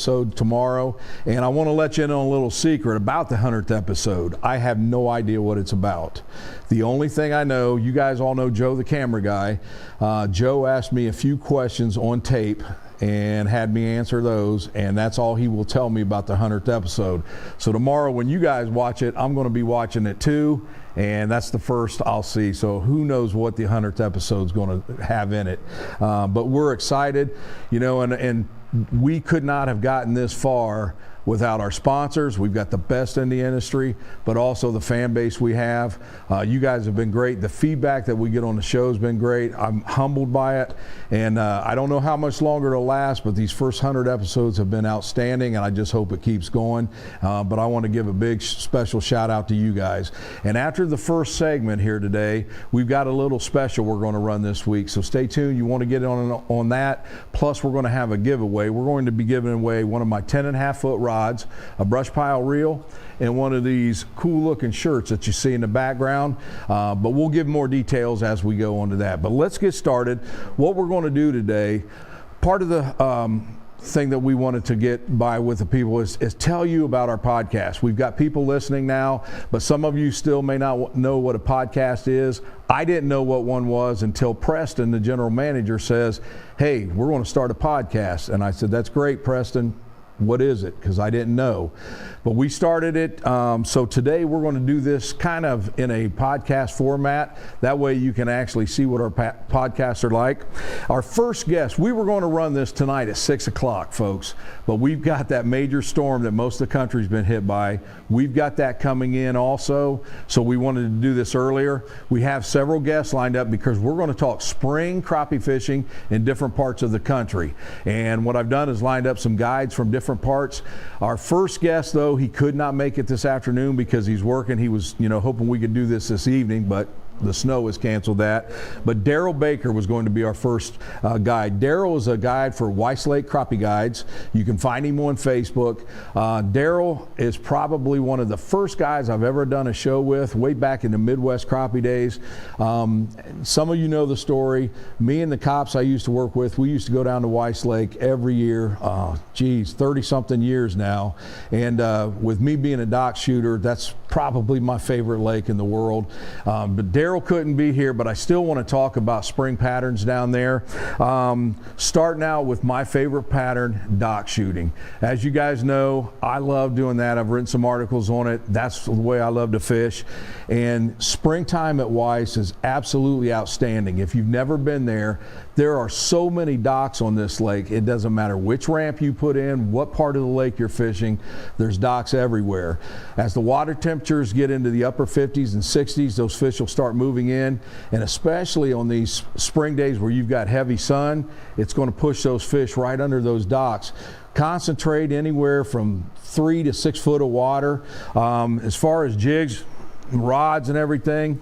episode tomorrow, and I want to let you in on a little secret about the 100th episode. I have no idea what it's about. The only thing I know, you guys all know Joe the camera guy. Joe asked me a few questions on tape and had me answer those, and that's all he will tell me about the 100th episode. So tomorrow when you guys watch it, I'm going to be watching it too, and that's the first I'll see. So who knows what the 100th episode is going to have in it. But we're excited, you know, and we could not have gotten this far without our sponsors. We've got the best in the industry, but also the fan base we have. You guys have been great. The feedback that we get on the show has been great. I'm humbled by it, and I don't know how much longer it'll last, but these first 100 episodes have been outstanding, and I just hope it keeps going. But I want to give a big special shout out to you guys. And after the first segment here today, we've got a little special we're going to run this week, so stay tuned. You want to get on that. Plus, we're going to have a giveaway. We're going to be giving away one of my 10.5-foot rods, a BrushPile reel, and one of these cool looking shirts that you see in the background. But we'll give more details as we go on to that. But let's get started. What we're going to do today, part of the thing that we wanted to get by with the people is tell you about our podcast. We've got people listening now, but some of you still may not know what a podcast is. I didn't know what one was until Preston, the general manager, says, "Hey, we're going to start a podcast." And I said, "That's great, Preston. What is it?" Because I didn't know. But we started it. So today we're going to do this kind of in a podcast format. That way you can actually see what our podcasts are like. Our first guest, we were going to run this tonight at 6 o'clock, folks. But we've got that major storm that most of the country's been hit by. We've got that coming in also. So we wanted to do this earlier. We have several guests lined up because we're going to talk spring crappie fishing in different parts of the country. And what I've done is lined up some guides from different parts. Our first guest, though, he could not make it this afternoon because he's working. He was, hoping we could do this evening, but the snow has canceled that. But Daryl Baker was going to be our first guide. Daryl is a guide for Weiss Lake Crappie Guides. You can find him on Facebook. Daryl is probably one of the first guys I've ever done a show with, way back in the Midwest crappie days. Some of you know the story. Me and the cops I used to work with, we used to go down to Weiss Lake every year. 30-something years now. And with me being a dock shooter, that's probably my favorite lake in the world. But Daryl couldn't be here, but I still want to talk about spring patterns down there. Starting out with my favorite pattern, dock shooting. As you guys know, I love doing that. I've written some articles on it. That's the way I love to fish. And springtime at Weiss is absolutely outstanding. If you've never been there, there are so many docks on this lake. It doesn't matter which ramp you put in, what part of the lake you're fishing, there's docks everywhere. As the water temperatures get into the upper 50s and 60s, those fish will start moving in, and especially on these spring days where you've got heavy sun, it's going to push those fish right under those docks. Concentrate anywhere from 3 to 6 foot of water. As far as jigs, rods and everything,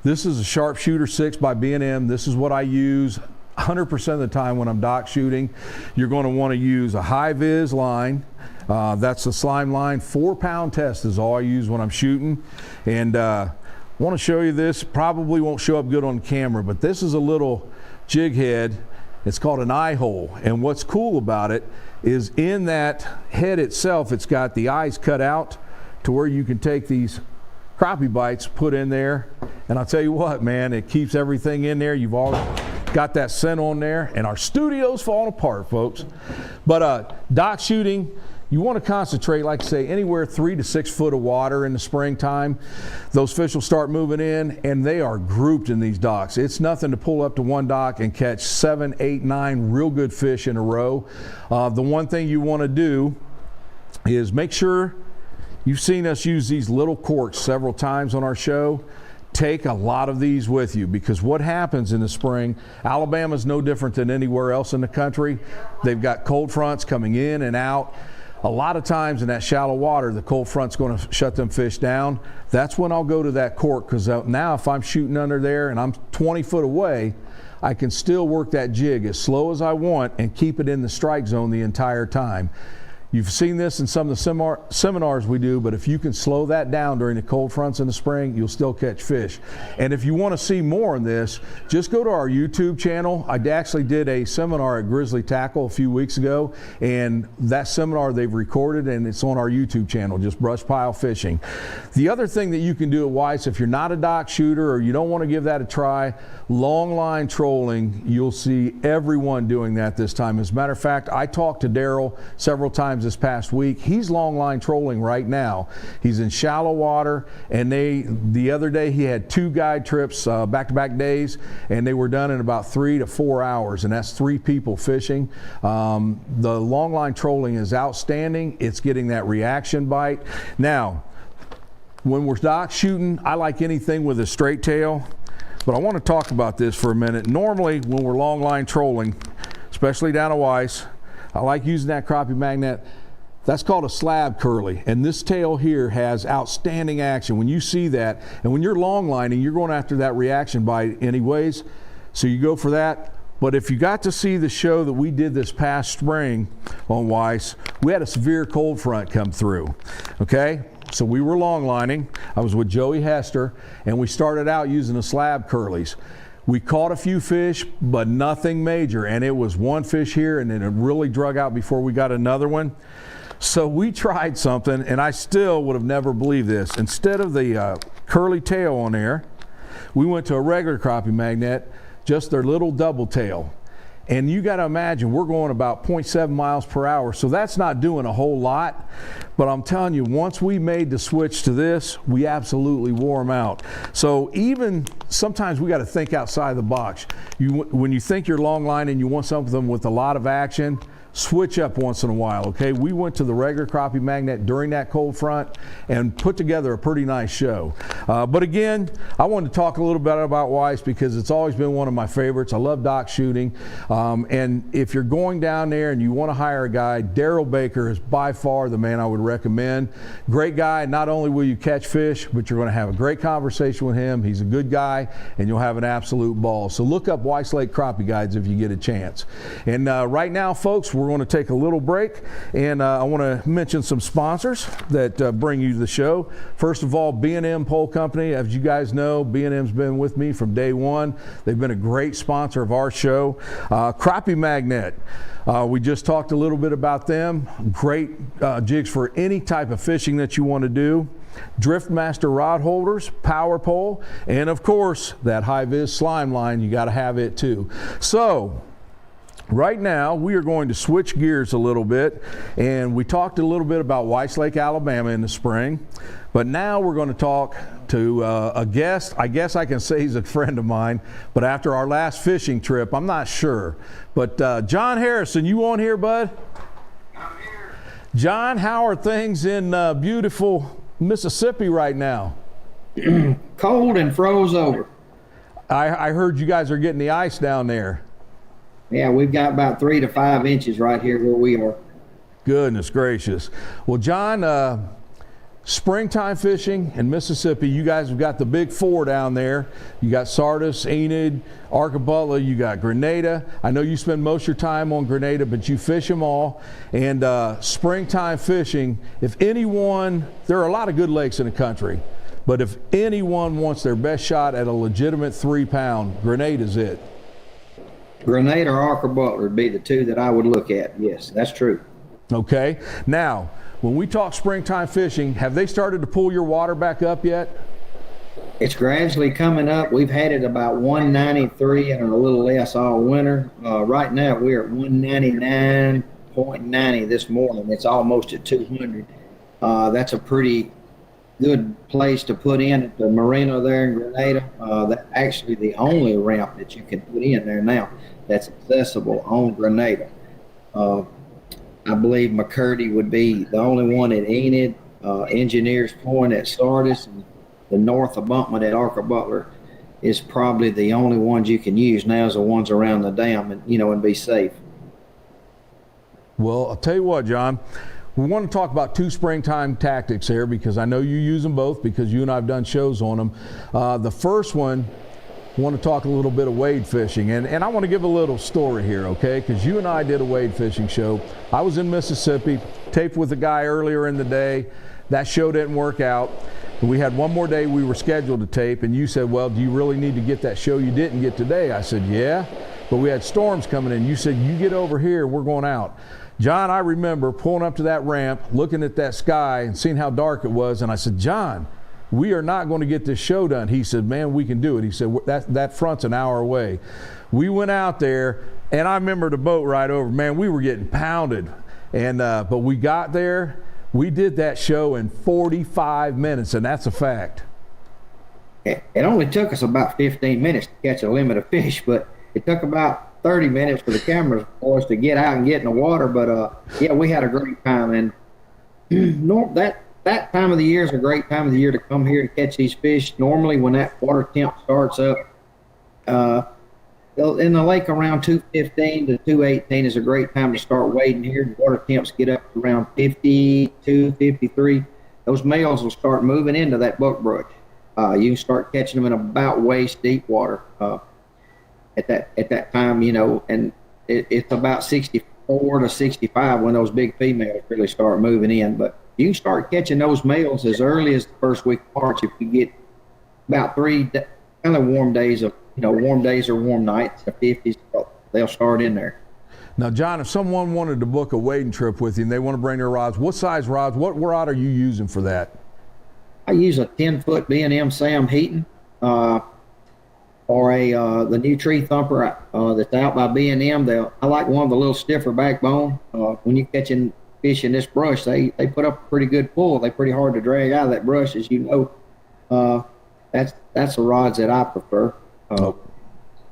this is a Sharpshooter 6 by B&M. This is what I use 100% of the time when I'm dock shooting. You're going to want to use a high vis line. That's the slime line. 4-pound test is all I use when I'm shooting. And I want to show you this. Probably won't show up good on camera, but this is a little jig head. It's called an eye hole. And what's cool about it is in that head itself, it's got the eyes cut out to where you can take these crappie bites, put in there, and I'll tell you what, man, it keeps everything in there. You've all got that scent on there, and our studio's falling apart, folks. But dock shooting, you want to concentrate, like I say, anywhere 3 to 6 foot of water in the springtime. Those fish will start moving in, and they are grouped in these docks. It's nothing to pull up to one dock and catch 7, 8, 9 real good fish in a row. The one thing you want to do is make sure you've seen us use these little corks several times on our show. Take a lot of these with you, because what happens in the spring, Alabama's no different than anywhere else in the country. They've got cold fronts coming in and out. A lot of times in that shallow water, the cold front's going to shut them fish down. That's when I'll go to that cork, because now if I'm shooting under there and I'm 20 foot away, I can still work that jig as slow as I want and keep it in the strike zone the entire time. You've seen this in some of the seminars we do, but if you can slow that down during the cold fronts in the spring, you'll still catch fish. And if you want to see more on this, just go to our YouTube channel. I actually did a seminar at Grizzly Tackle a few weeks ago, and that seminar they've recorded and it's on our YouTube channel, just BrushPile Fishing. The other thing that you can do at Weiss, if you're not a dock shooter or you don't want to give that a try, long line trolling, you'll see everyone doing that this time. As a matter of fact, I talked to Daryl several times this past week. He's long line trolling right now. He's in shallow water, and the other day he had 2 guide trips back-to-back days, and they were done in about 3 to 4 hours, and that's 3 people fishing. The long line trolling is outstanding. It's getting that reaction bite. Now, when we're dock shooting, I like anything with a straight tail, but I want to talk about this for a minute. Normally, when we're long line trolling, especially down at Weiss, I like using that crappie magnet. That's called a slab curly, and this tail here has outstanding action. When you see that, and when you're long lining, you're going after that reaction bite anyways, so you go for that. But if you got to see the show that we did this past spring on Weiss, we had a severe cold front come through, okay? So we were long lining. I was with Joey Hester, and we started out using the slab curlies. We caught a few fish, but nothing major, and it was one fish here, and then it really drug out before we got another one. So we tried something, and I still would have never believed this. Instead of the curly tail on there, we went to a regular crappie magnet, just their little double tail. And you got to imagine, we're going about 0.7 miles per hour, so that's not doing a whole lot. But I'm telling you, once we made the switch to this, we absolutely wore them out. So even sometimes we got to think outside the box. When you think you're long line and you want something with a lot of action, switch up once in a while, okay? We went to the regular crappie magnet during that cold front and put together a pretty nice show. But again, I wanted to talk a little bit about Weiss because it's always been one of my favorites. I love dock shooting. And if you're going down there and you want to hire a guy, Daryl Baker is by far the man I would recommend. Great guy. Not only will you catch fish, but you're going to have a great conversation with him. He's a good guy, and you'll have an absolute ball. So look up Weiss Lake Crappie Guides if you get a chance. And right now, folks, we're going to take a little break, and I want to mention some sponsors that bring you the show. First of all, B&M Pole Company. As you guys know, B&M's been with me from day one. They've been a great sponsor of our show. Crappie Magnet. We just talked a little bit about them. Great jigs for any type of fishing that you want to do. Driftmaster rod holders, power pole, and of course that high-vis slime line. You got to have it too. So right now, we are going to switch gears a little bit, and we talked a little bit about Weiss Lake, Alabama in the spring, but now we're going to talk to a guest. I guess I can say he's a friend of mine, but after our last fishing trip, I'm not sure. But John Harrison, you on here, bud? I'm here. John, how are things in beautiful Mississippi right now? Cold and froze over. I heard you guys are getting the ice down there. Yeah, we've got about 3 to 5 inches right here where we are. Goodness gracious. Well, John, springtime fishing in Mississippi, you guys have got the big 4 down there. You got Sardis, Enid, Arcabutla, you got Grenada. I know you spend most of your time on Grenada, but you fish them all. And springtime fishing, if anyone, there are a lot of good lakes in the country, but if anyone wants their best shot at a legitimate 3-pound, Grenada's it. Grenada or Arcabutla would be the 2 that I would look at. Yes, that's true. Okay. Now, when we talk springtime fishing, have they started to pull your water back up yet? It's gradually coming up. We've had it about 193 and a little less all winter. Right now, we're at 199.90 this morning. It's almost at 200. That's a pretty good place to put in at the marina there in Grenada. That's actually the only ramp that you can put in there now that's accessible on Grenada. I believe McCurdy would be the only one at Enid, Engineers Point at Sardis, and the north abutment at Arcabutla is probably the only ones you can use now is the ones around the dam, and and be safe. Well, I'll tell you what, John. We want to talk about 2 springtime tactics here because I know you use them both because you and I have done shows on them. The first one, I want to talk a little bit of wade fishing, and I want to give a little story here, okay? Because you and I did a wade fishing show. I was in Mississippi. taped with a guy earlier in the day. That show didn't work out. We had one more day we were scheduled to tape, and you said, well, do you really need to get that show you didn't get today? I said, yeah, but we had storms coming in. You said, you get over here, we're going out. John, I remember pulling up to that ramp, looking at that sky and seeing how dark it was, and I said, John, we are not going to get this show done. He said, man, we can do it. He said, that front's an hour away. We went out there, and I remember the boat ride over. Man, we were getting pounded, and but we got there. We did that show in 45 minutes, and that's a fact. It only took us about 15 minutes to catch a limit of fish, but it took about 30 minutes for the cameras for us to get out and get in the water. But yeah, we had a great time, and that time of the year is a great time of the year to come here to catch these fish. Normally, when that water temp starts up, in the lake around 215 to 218 is a great time to start wading here. The water temps get up to around 52, 53. Those males will start moving into that buckbrush. You can start catching them in about waist deep water at that time, you know, and it's about 64 to 65 when those big females really start moving in. But you can start catching those males as early as the first week of March if you get about 3 kind of warm days of, you know, warm days or warm nights, the 50s, they'll start in there. Now, John, if someone wanted to book a wading trip with you and they want to bring their rods, what size rods, what rod are you using for that? I use a 10-foot B&M Sam Heaton or the new Tree Thumper that's out by B&M. I like one with a little stiffer backbone. When you're catching fish in this brush, they put up a pretty good pull. They're pretty hard to drag out of that brush, as you know. That's the rods that I prefer.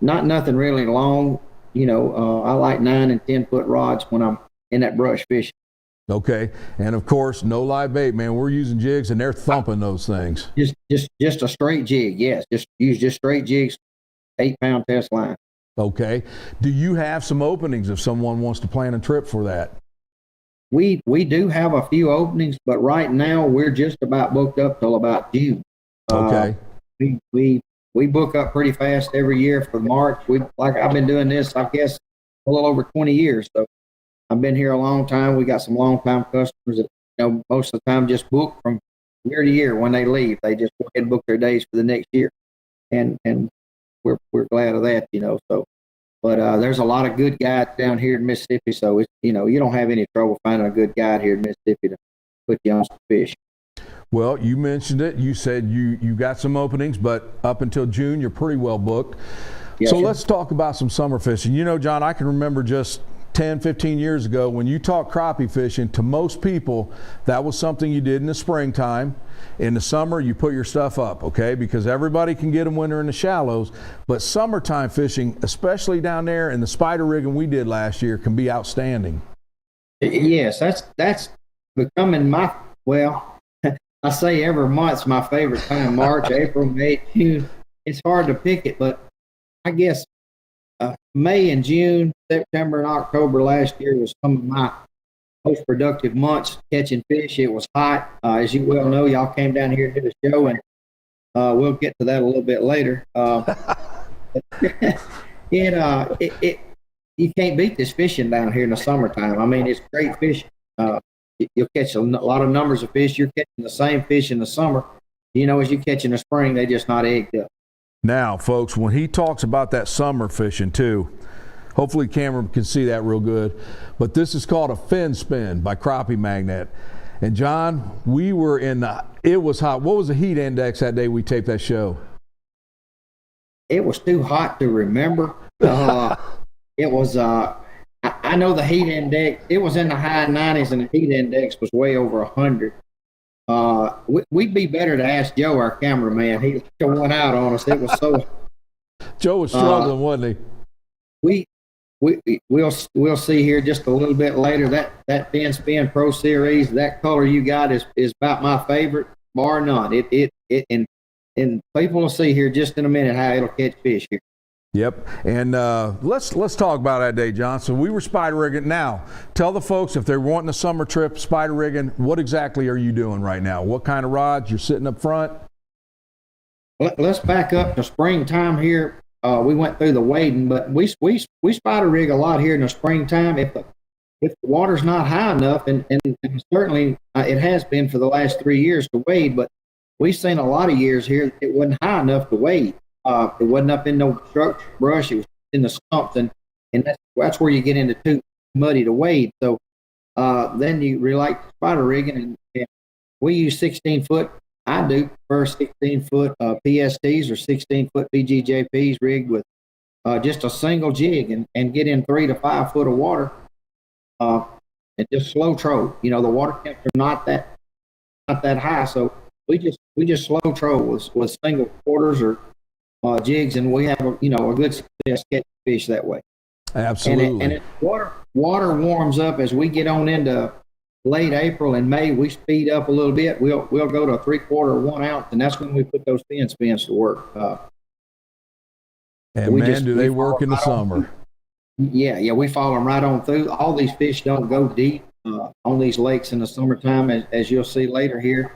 Not nothing really long, you know. I like 9 and 10-foot rods when I'm in that brush fishing. Okay, and of course, no live bait, man. We're using jigs, and they're thumping those things. Just a straight jig, yes. Just straight jigs, 8-pound test line. Okay. Do you have some openings if someone wants to plan a trip for that? We do have a few openings, but right now we're just about booked up till about June. Okay. We book up pretty fast every year for March. I've been doing this, I guess, a little over 20 years. So I've been here a long time. We got some long-time customers that, you know, most of the time just book from year to year when they leave. They just go ahead and book their days for the next year, and we're glad of that, you know. So, but there's a lot of good guides down here in Mississippi. So it's, you know, you don't have any trouble finding a good guide here in Mississippi to put you on some fish. Well, you mentioned it. You said you got some openings, but up until June, you're pretty well booked. Yes, so let's talk about some summer fishing. You know, John, I can remember just 10, 15 years ago when you talk crappie fishing, to most people, that was something you did in the springtime. In the summer, you put your stuff up, okay, because everybody can get them when they're in the shallows. But summertime fishing, especially down there in the spider rigging we did last year, can be outstanding. Yes, that's becoming I say every month's my favorite time. March, April, May, June. It's hard to pick it, but I guess May and June, September and October last year was some of my most productive months catching fish. It was hot. As you well know, y'all came down here to the show, and we'll get to that a little bit later. You can't beat this fishing down here in the summertime. I mean, it's great fishing. You'll catch a lot of numbers of fish. You're catching the same fish in the summer, you know, as you catch in the spring. They just not egged up. Now, folks, when he talks about that summer fishing too, hopefully camera can see that real good, but this is called a fin spin by Crappie Magnet. And John, we were it was hot. What was the heat index that day we taped that show? It was too hot to remember. It was, I know the heat index, it was in the high 90s, and the heat index was way over 100. We'd be better to ask Joe, our cameraman. He went out on us. It was so. Joe was struggling, wasn't he? We'll see here just a little bit later. That Fin Spin Pro Series, that color you got is about my favorite, bar none. And people will see here just in a minute how it'll catch fish here. Yep, and let's talk about that day, John. So we were spider rigging. Now, tell the folks if they're wanting a summer trip spider rigging, what exactly are you doing right now? What kind of rods? You're sitting up front? Let's back up to springtime here. We went through the wading, but we spider rig a lot here in the springtime. if the water's not high enough, and certainly it has been for the last 3 years to wade, but we've seen a lot of years here it wasn't high enough to wade. It wasn't up in no brush; it was in the stumps, and that's where you get into too muddy to wade. So then you rely on spider rigging, and we use 16-foot. I do for 16-foot PSTs or 16-foot BGJPs rigged with just a single jig and get in 3 to 5 foot of water and just slow troll. You know, the water temps are not that high, so we just slow troll with single quarters or jigs, and we have a good success catching fish that way. Absolutely. And water warms up as we get on into late April and May. We speed up a little bit. We'll go to a 3/4 or 1 ounce, and that's when we put those fin spins to work. And man, do they work in the summer? Yeah, we follow them right on through. All these fish don't go deep on these lakes in the summertime, as you'll see later here.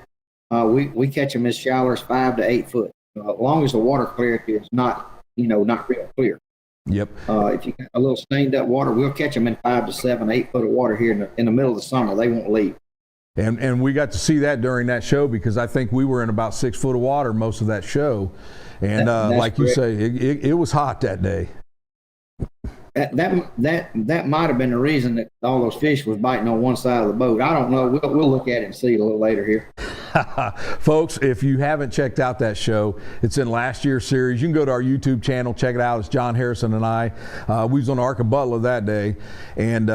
We catch them as shallow as 5 to 8 foot, as long as the water clarity is not real clear. Yep. If you got a little stained up water, we'll catch them in 5 to 7, 8 foot of water here in the middle of the summer. They won't leave. And we got to see that during that show, because I think we were in about 6 foot of water most of that show. And like you say, it was hot that day. That might have been the reason that all those fish was biting on one side of the boat. I don't know. We'll look at it and see a little later here. Folks, if you haven't checked out that show, it's in last year's series. You can go to our YouTube channel, check it out. It's John Harrison and I. We was on the Ark of Butler that day, and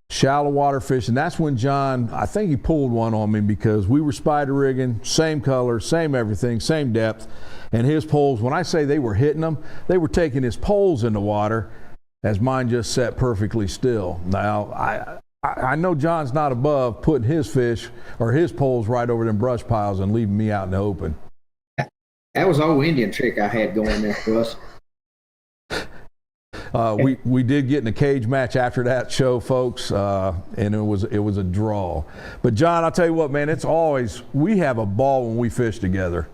shallow water fishing. That's when John, I think he pulled one on me, because we were spider rigging, same color, same everything, same depth, and his poles, when I say they were hitting them, they were taking his poles in the water as mine just sat perfectly still. Now, I know John's not above putting his fish or his poles right over them brush piles and leaving me out in the open. That was an old Indian trick I had going there for us. We did get in a cage match after that show, folks, and it was a draw. But John, I'll tell you what, man, we have a ball when we fish together.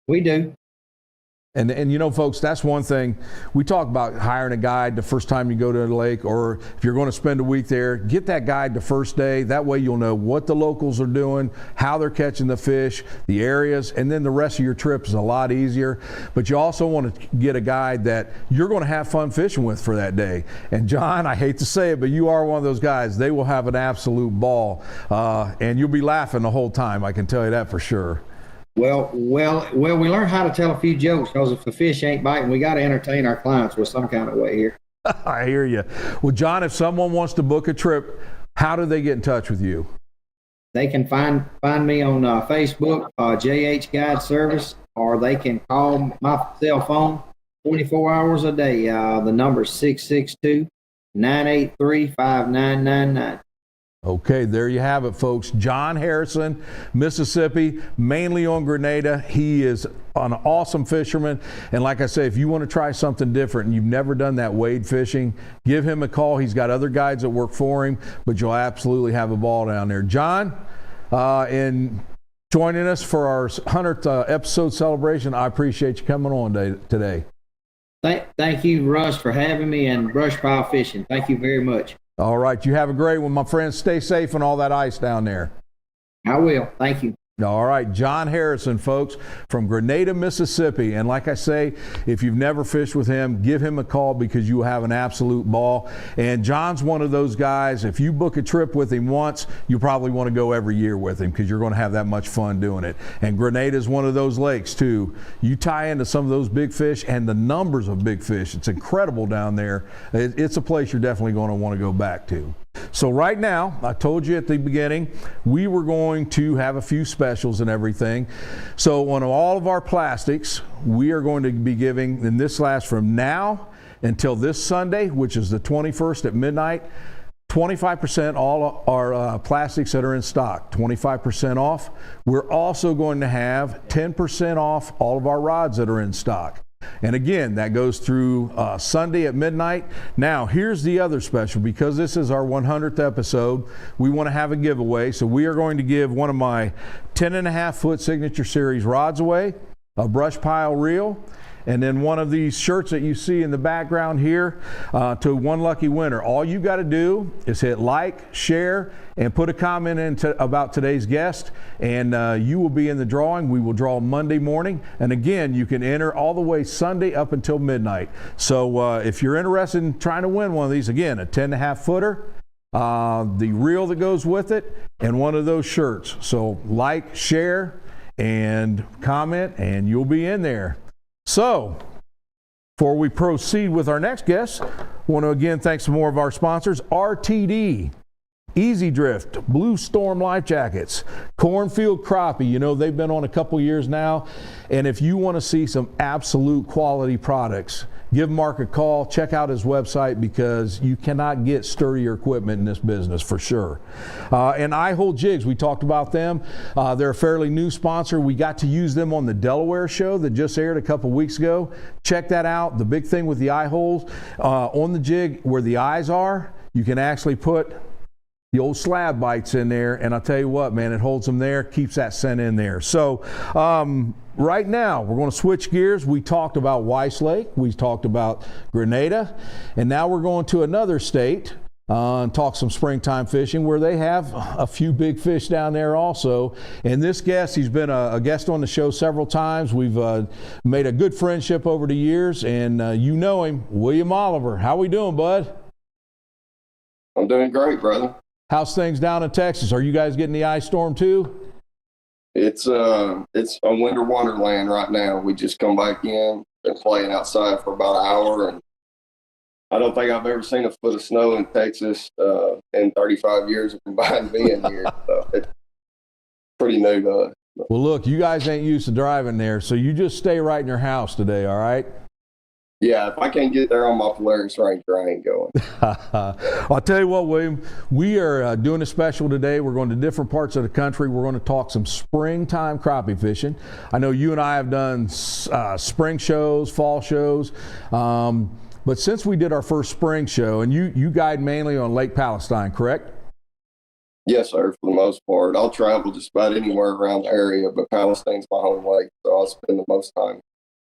We do. And you know, folks, that's one thing. We talk about hiring a guide the first time you go to the lake, or if you're going to spend a week there, get that guide the first day. That way you'll know what the locals are doing, how they're catching the fish, the areas, and then the rest of your trip is a lot easier. But you also want to get a guide that you're going to have fun fishing with for that day. And John, I hate to say it, but you are one of those guys. They will have an absolute ball, and you'll be laughing the whole time. I can tell you that for sure. Well, we learned how to tell a few jokes, because if the fish ain't biting, we got to entertain our clients with some kind of way here. I hear you. Well, John, if someone wants to book a trip, how do they get in touch with you? They can find me on Facebook, JH Guide Service, or they can call my cell phone 24 hours a day. The number is 662-983-5999. Okay, there you have it, folks. John Harrison, Mississippi, mainly on Grenada. He is an awesome fisherman. And like I say, if you want to try something different and you've never done that wade fishing, give him a call. He's got other guides that work for him, but you'll absolutely have a ball down there. John, in joining us for our 100th episode celebration, I appreciate you coming on today. Thank you, Russ, for having me, and BrushPile Fishing. Thank you very much. All right. You have a great one, my friends. Stay safe on all that ice down there. I will. Thank you. All right. John Harrison, folks, from Grenada, Mississippi. And like I say, if you've never fished with him, give him a call, because you will have an absolute ball. And John's one of those guys, if you book a trip with him once, you probably want to go every year with him, because you're going to have that much fun doing it. And Grenada is one of those lakes, too. You tie into some of those big fish and the numbers of big fish. It's incredible down there. It's a place you're definitely going to want to go back to. So right now, I told you at the beginning, we were going to have a few specials and everything. So on all of our plastics, we are going to be giving, and this lasts from now until this Sunday, which is the 21st at midnight, 25% all our plastics that are in stock, 25% off. We're also going to have 10% off all of our rods that are in stock. And again, that goes through Sunday at midnight. Now, here's the other special. Because this is our 100th episode, we want to have a giveaway. So we are going to give one of my 10.5 foot Signature Series rods away, a BrushPile reel, and then one of these shirts that you see in the background here to one lucky winner. All you got to do is hit like, share, and put a comment in about today's guest, and you will be in the drawing. We will draw Monday morning, and again, you can enter all the way Sunday up until midnight. So if you're interested in trying to win one of these, again, a 10.5 footer, the reel that goes with it, and one of those shirts. So like, share, and comment, and you'll be in there. So before we proceed with our next guest, I want to again thank some more of our sponsors. RTD, Easy Drift, Blue Storm Life Jackets, Cornfield Crappie. You know, they've been on a couple years now, and if you want to see some absolute quality products, give Mark a call. Check out his website, because you cannot get sturdier equipment in this business for sure. And I Hold Jigs, we talked about them. They're a fairly new sponsor. We got to use them on the Delaware show that just aired a couple weeks ago. Check that out. The big thing with the eye holes on the jig, where the eyes are, you can actually put the old slab bites in there, and I'll tell you what, man, it holds them there, keeps that scent in there. So right now, we're going to switch gears. We talked about Weiss Lake, we talked about Grenada, and now we're going to another state and talk some springtime fishing, where they have a few big fish down there also. And this guest, he's been a guest on the show several times. We've made a good friendship over the years, and you know him, William Oliver. How we doing, bud? I'm doing great, brother. How's things down in Texas? Are you guys getting the ice storm too? It's a winter wonderland right now. We just come back in, been playing outside for about an hour, and I don't think I've ever seen a foot of snow in Texas in 35 years of combined being here. So it's pretty new to us. Well, look, you guys ain't used to driving there, so you just stay right in your house today, all right? Yeah, if I can't get there on my Polaris Ranger, I ain't going. I'll tell you what, William, we are doing a special today. We're going to different parts of the country. We're going to talk some springtime crappie fishing. I know you and I have done spring shows, fall shows, but since we did our first spring show, and you guide mainly on Lake Palestine, correct? Yes, sir, for the most part. I'll travel just about anywhere around the area, but Palestine's my home lake, so I'll spend the most time.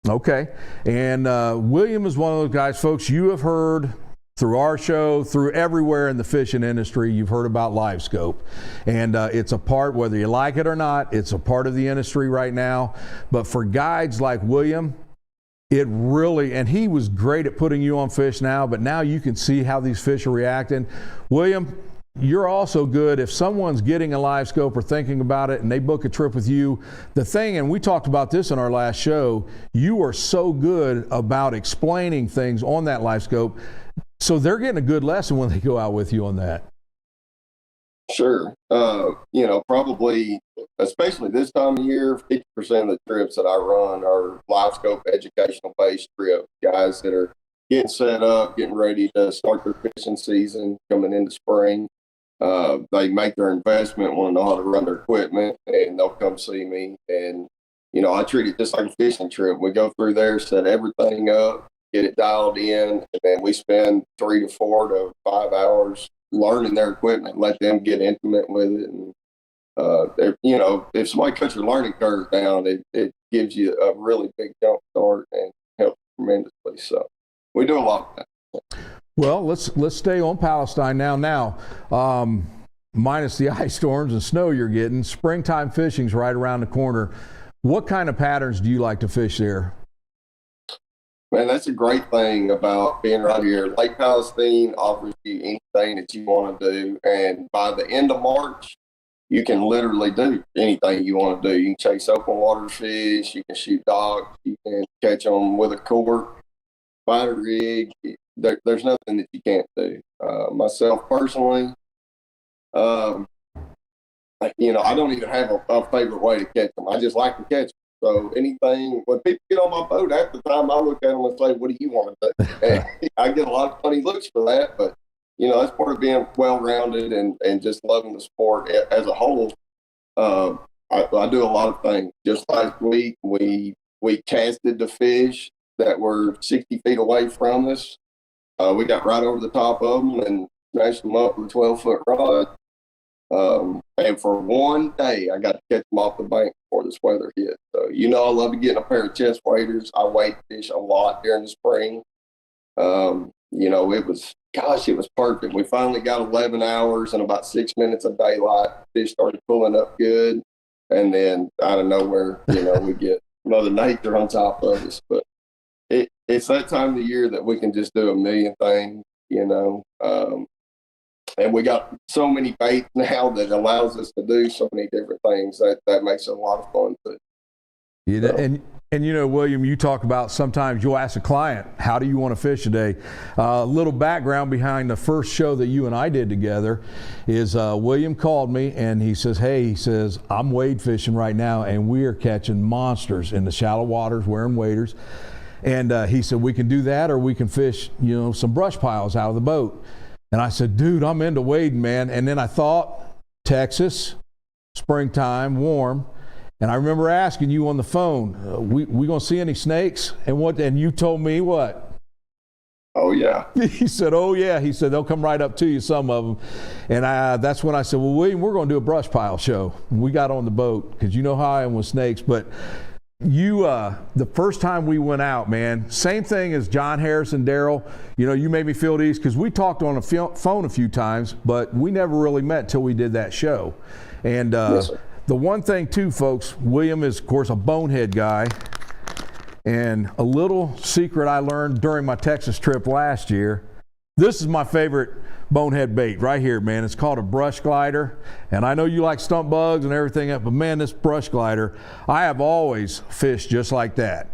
Okay, and William is one of those guys, folks, you have heard through our show, through everywhere in the fishing industry, you've heard about live scope. And it's a part, whether you like it or not, it's a part of the industry right now. But for guides like William, it really, and he was great at putting you on fish now, but now you can see how these fish are reacting. William, you're also good if someone's getting a live scope or thinking about it and they book a trip with you. The thing, and we talked about this in our last show, you are so good about explaining things on that live scope, so they're getting a good lesson when they go out with you on that. Sure. Probably, especially this time of year, 50% of the trips that I run are live scope educational based trips. Guys that are getting set up, getting ready to start their fishing season coming into spring. They make their investment, want to know how to run their equipment, and they'll come see me. And, I treat it just like a fishing trip. We go through there, set everything up, get it dialed in, and then we spend 3 to 4 to 5 hours learning their equipment, let them get intimate with it. And, if somebody cuts your learning curve down, it gives you a really big jump start and helps tremendously. So we do a lot of that. Well, let's stay on Palestine now. Minus the ice storms and snow you're getting, springtime fishing's right around the corner. What kind of patterns do you like to fish there? Man, that's a great thing about being right here. Lake Palestine offers you anything that you want to do, and by the end of March, you can literally do anything you want to do. You can chase open water fish, you can shoot docks, you can catch them with a cork, spider rig. There's nothing that you can't do. Myself personally, I don't even have a favorite way to catch them. I just like to catch them. So anything, when people get on my boat, half the time I look at them and say, what do you want to do? And I get a lot of funny looks for that, but, that's part of being well-rounded and just loving the sport as a whole. I do a lot of things. Just last week, we casted the fish that were 60 feet away from us. We got right over the top of them and smashed them up with a 12-foot rod. And for one day, I got to catch them off the bank before this weather hit. So, I love to get in a pair of chest waders. I wade fish a lot during the spring. It was perfect. We finally got 11 hours and about 6 minutes of daylight. Fish started pulling up good. And then out of nowhere, we get Mother Nature on top of us. But it's that time of the year that we can just do a million things, and we got so many baits now that allows us to do so many different things that makes it a lot of fun too. Yeah, and William, you talk about sometimes you'll ask a client, how do you want to fish today? A little background behind the first show that you and I did together is William called me and he says, I'm wade fishing right now and we are catching monsters in the shallow waters wearing waders. And he said, we can do that or we can fish, some brush piles out of the boat. And I said, dude, I'm into wading, man. And then I thought, Texas, springtime, warm. And I remember asking you on the phone, we going to see any snakes? And you told me what? Oh, yeah. He said, oh, yeah. He said, they'll come right up to you, some of them. And that's when I said, well, William, we're going to do a brush pile show. We got on the boat because you know how I am with snakes. But the first time we went out, man, same thing as John Harrison, Daryl, you made me feel at ease because we talked on the phone a few times, but we never really met till we did that show. And yes, the one thing too, folks, William is of course a bonehead guy. And a little secret I learned during my Texas trip last year, this is my favorite bonehead bait right here, man. It's called a brush glider. And I know you like stump bugs and everything else, but man, this brush glider, I have always fished just like that.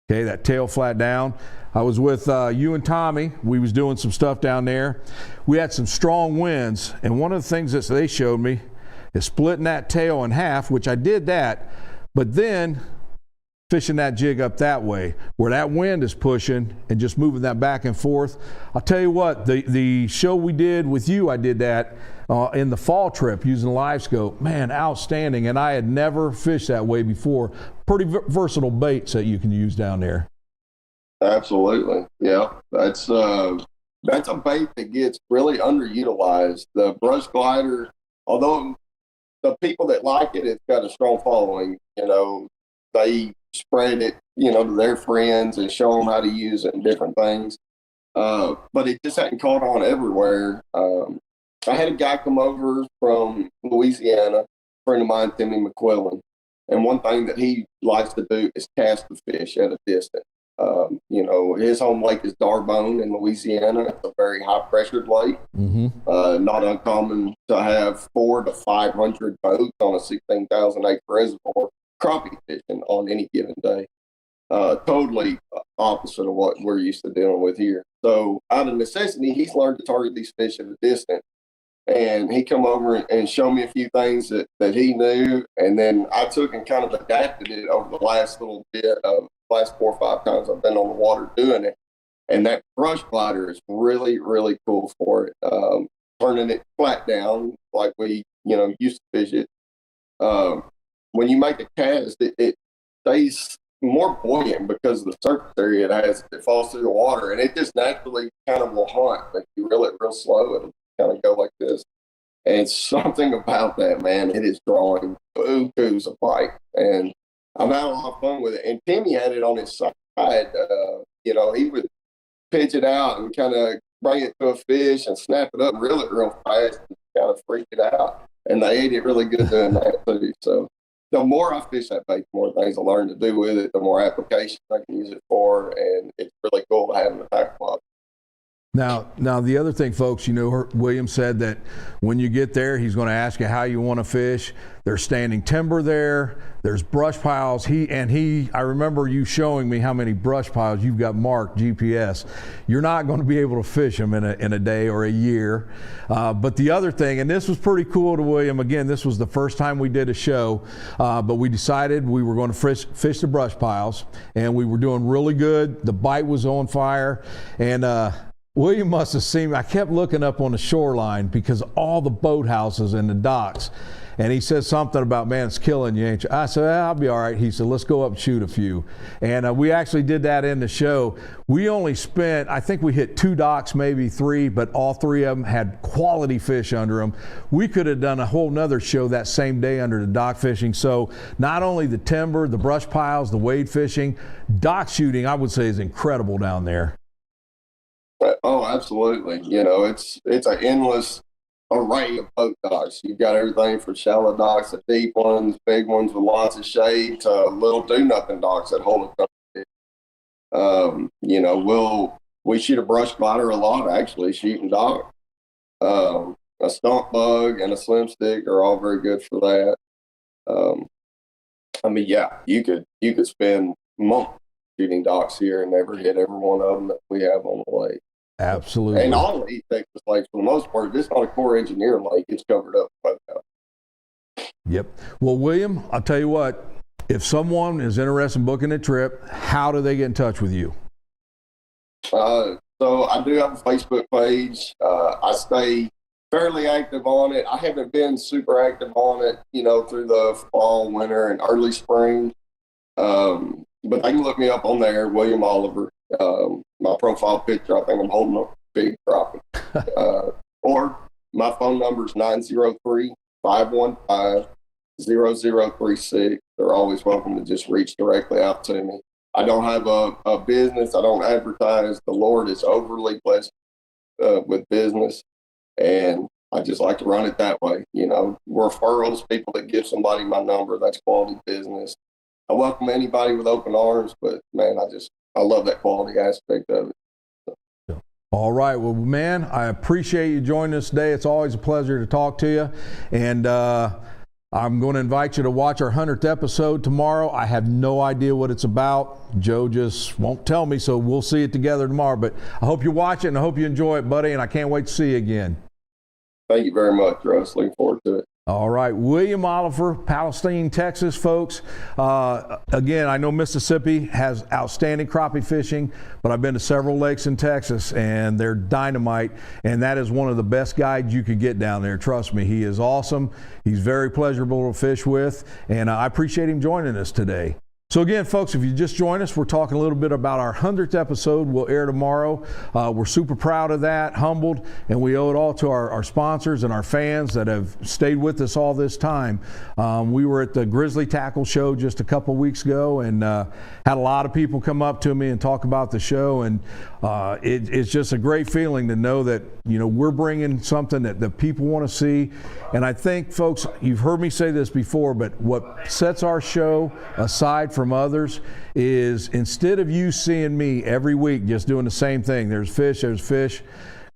Okay, that tail flat down. I was with you and Tommy. We was doing some stuff down there. We had some strong winds, and one of the things that they showed me is splitting that tail in half, which I did that, but then fishing that jig up that way where that wind is pushing and just moving that back and forth. I'll tell you what, the show we did with you, I did that in the fall trip using live scope. Man, outstanding. And I had never fished that way before. Pretty versatile baits that you can use down there. Absolutely. Yeah. That's a bait that gets really underutilized. The brush glider, although the people that like it, it's got a strong following. They spread it, to their friends and show them how to use it and different things. But it just hadn't caught on everywhere. I had a guy come over from Louisiana, a friend of mine, Timmy McQuillan, and one thing that he likes to do is cast the fish at a distance. His home lake is Darbone in Louisiana. It's a very high-pressured lake. Mm-hmm. Not uncommon to have 400 to 500 boats on a 16,000-acre reservoir crappie fishing on any given day. Totally opposite of what we're used to dealing with here. So out of necessity, he's learned to target these fish at a distance. And he come over and showed me a few things that he knew. And then I took and kind of adapted it over the last little bit of last 4 or 5 times I've been on the water doing it. And that brush glider is really, really cool for it. Turning it flat down like we, used to fish it. When you make a cast, it stays more buoyant because of the surface area it has. It falls through the water, and it just naturally kind of will hunt. If you reel it real slow, it'll kind of go like this. And something about that, man, it is drawing boo-boos of bite. And I'm having a lot of fun with it. And Timmy had it on his side. He would pitch it out and kind of bring it to a fish and snap it up and reel it real fast and kind of freak it out. And they ate it really good doing that, too. So the more I fish that bait, the more things I learn to do with it, the more applications I can use it for, and it's really cool to have in the tackle box. Now, the other thing, folks, William said that when you get there, he's going to ask you how you want to fish. There's standing timber there. There's brush piles. I remember you showing me how many brush piles you've got marked GPS. You're not going to be able to fish them in a day or a year. But the other thing, and this was pretty cool to William, again, this was the first time we did a show, but we decided we were going to fish the brush piles, and we were doing really good. The bite was on fire, and William must have seen me. I kept looking up on the shoreline because all the boathouses and the docks. and he said something about, man, it's killing you, ain't you? I said, I'll be all right. He said, let's go up and shoot a few. And we actually did that in the show. We only spent, I think we hit 2 docks, maybe 3, but all 3 of them had quality fish under them. We could have done a whole nother show that same day under the dock fishing. So not only the timber, the brush piles, the wade fishing, dock shooting, I would say, is incredible down there. Oh, absolutely. You know, it's an endless array of boat docks. You've got everything from shallow docks to deep ones, big ones with lots of shade, to little do-nothing docks that hold a ton of fish. You know, we shoot a brush glider a lot, actually, shooting dock. A stump bug and a slim stick are all very good for that. I mean, yeah, you could spend months shooting docks here and never hit every one of them that we have on the lake. Absolutely. And all of these Texas lakes, for the most part, it's not a Corps engineer lake. It's covered up by that. Yep. Well, William, I'll tell you what, if someone is interested in booking a trip, how do they get in touch with you? So I do have a Facebook page. I stay fairly active on it. I haven't been super active on it, you know, through the fall, winter, and early spring. But they can look me up on there, William Oliver. My profile picture, I think I'm holding a big crappie. Or my phone number is 903-515-0036. They're always welcome to just reach directly out to me. I don't have a business. I don't advertise. The Lord is overly blessed with business, and I just like to run it that way. You know, referrals, people that give somebody my number, that's quality business. I welcome anybody with open arms, but man, I love that quality aspect of it. All right. Well, man, I appreciate you joining us today. It's always a pleasure to talk to you. And I'm going to invite you to watch our 100th episode tomorrow. I have no idea what it's about. Joe just won't tell me, so we'll see it together tomorrow. But I hope you watch it, and I hope you enjoy it, buddy, and I can't wait to see you again. Thank you very much, Russ. Looking forward to it. All right, William Oliver, Palestine, Texas, folks. Again, I know Mississippi has outstanding crappie fishing, but I've been to several lakes in Texas, and they're dynamite, and that is one of the best guides you could get down there. Trust me, he is awesome. He's very pleasurable to fish with, and I appreciate him joining us today. So again, folks, if you just joined us, we're talking a little bit about our 100th episode. Will air tomorrow. We're super proud of that, humbled, and we owe it all to our sponsors and our fans that have stayed with us all this time. We were at the Grizzly Tackle Show just a couple weeks ago, and had a lot of people come up to me and talk about the show, and it's just a great feeling to know that, you know, we're bringing something that people want to see. And I think, folks, you've heard me say this before, but what sets our show aside from others is, instead of you seeing me every week just doing the same thing, there's fish,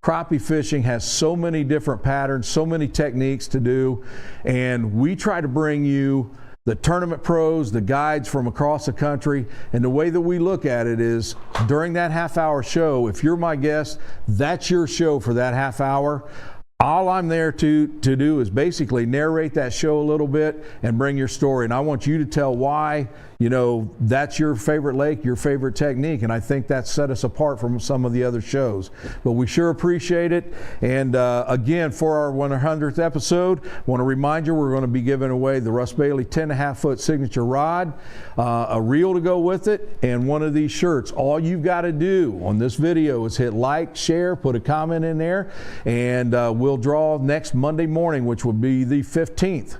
crappie fishing has so many different patterns, so many techniques to do, and we try to bring you the tournament pros, the guides from across the country. And the way that we look at it is, during that half-hour show, if you're my guest, that's your show for that half hour. All I'm there to do is basically narrate that show a little bit and bring your story. And I want you to tell why, you know, that's your favorite lake, your favorite technique. And I think that set us apart from some of the other shows. But we sure appreciate it. And again, for our 100th episode, I want to remind you we're going to be giving away the Russ Bailey 10.5-foot signature rod, a reel to go with it, and one of these shirts. All you've got to do on this video is hit like, share, put a comment in there, and we'll draw next Monday morning, which will be the 15th.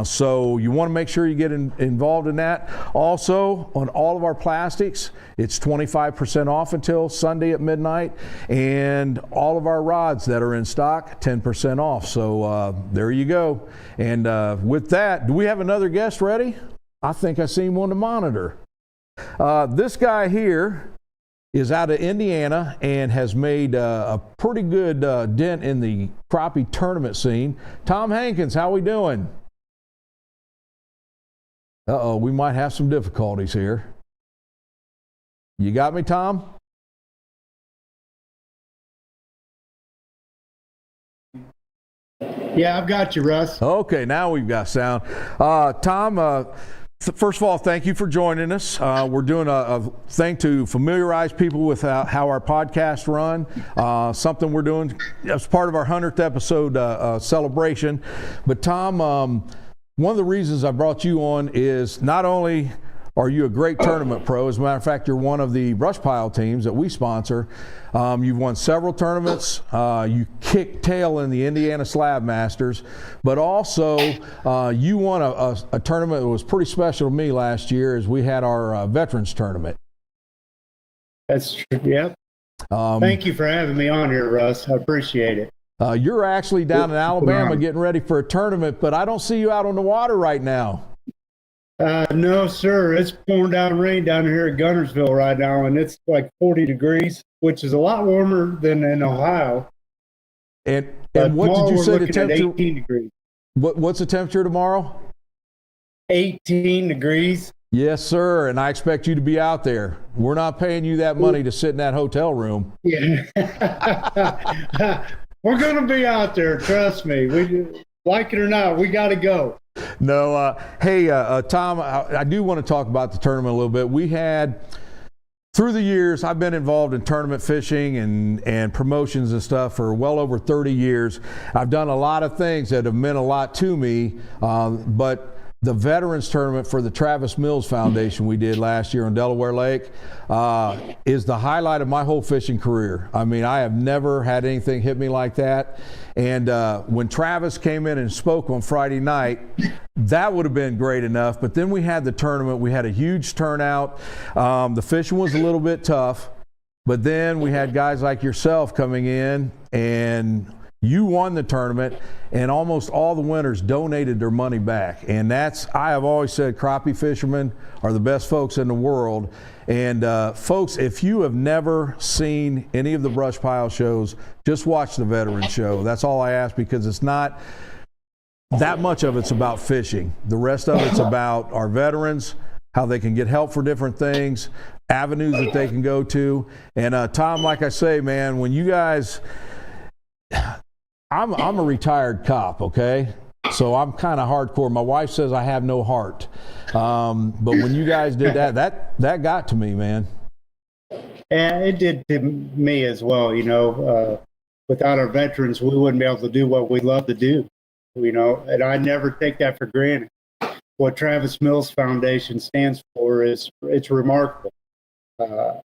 So you want to make sure you get involved in that. Also, on all of our plastics, it's 25% off until Sunday at midnight, and all of our rods that are in stock, 10% off. So there you go. And with that, do we have another guest ready? I think I seen one to monitor. This guy here is out of Indiana and has made a pretty good dent in the crappie tournament scene. Tom Hankins, how we doing? Uh-oh, we might have some difficulties here. You got me, Tom? Yeah, I've got you, Russ. Okay, now we've got sound. Tom, First of all, thank you for joining us. We're doing a thing to familiarize people with how our podcast run. Something we're doing as part of our 100th episode celebration. But Tom, one of the reasons I brought you on is not only are you a great tournament pro, as a matter of fact, you're one of the BrushPile teams that we sponsor. You've won several tournaments. You kicked tail in the Indiana Slab Masters, but also you won a tournament that was pretty special to me last year as we had our Veterans Tournament. That's true, yep. Thank you for having me on here, Russ. I appreciate it. You're actually down in Alabama getting ready for a tournament, but I don't see you out on the water right now. No, sir. It's pouring down rain down here at Gunnersville right now, and it's like 40 degrees, which is a lot warmer than in Ohio. And what did you say the temperature? 18 degrees. What's the temperature tomorrow? 18 degrees. Yes, sir. And I expect you to be out there. We're not paying you that money to sit in that hotel room. Yeah. We're going to be out there. Trust me. We like it or not, we got to go. No, hey, Tom, I do want to talk about the tournament a little bit. We had, through the years, I've been involved in tournament fishing and promotions and stuff for well over 30 years. I've done a lot of things that have meant a lot to me, but the Veterans Tournament for the Travis Mills Foundation we did last year on Delaware Lake is the highlight of my whole fishing career. I mean, I have never had anything hit me like that. And when Travis came in and spoke on Friday night, that would have been great enough. But then we had the tournament. We had a huge turnout. The fishing was a little bit tough. But then we had guys like yourself coming in, and you won the tournament, and almost all the winners donated their money back. And I have always said crappie fishermen are the best folks in the world. And folks, if you have never seen any of the BrushPile shows, just watch the Veteran Show. That's all I ask, because it's not that much of it's about fishing. The rest of it's about our veterans, how they can get help for different things, avenues that they can go to. And Tom, like I say, man, when you guys, I'm a retired cop, okay? So I'm kind of hardcore. My wife says I have no heart. But when you guys did that got to me, man. And it did to me as well. You know, without our veterans, we wouldn't be able to do what we love to do, you know, and I never take that for granted. What Travis Mills Foundation stands for it's remarkable.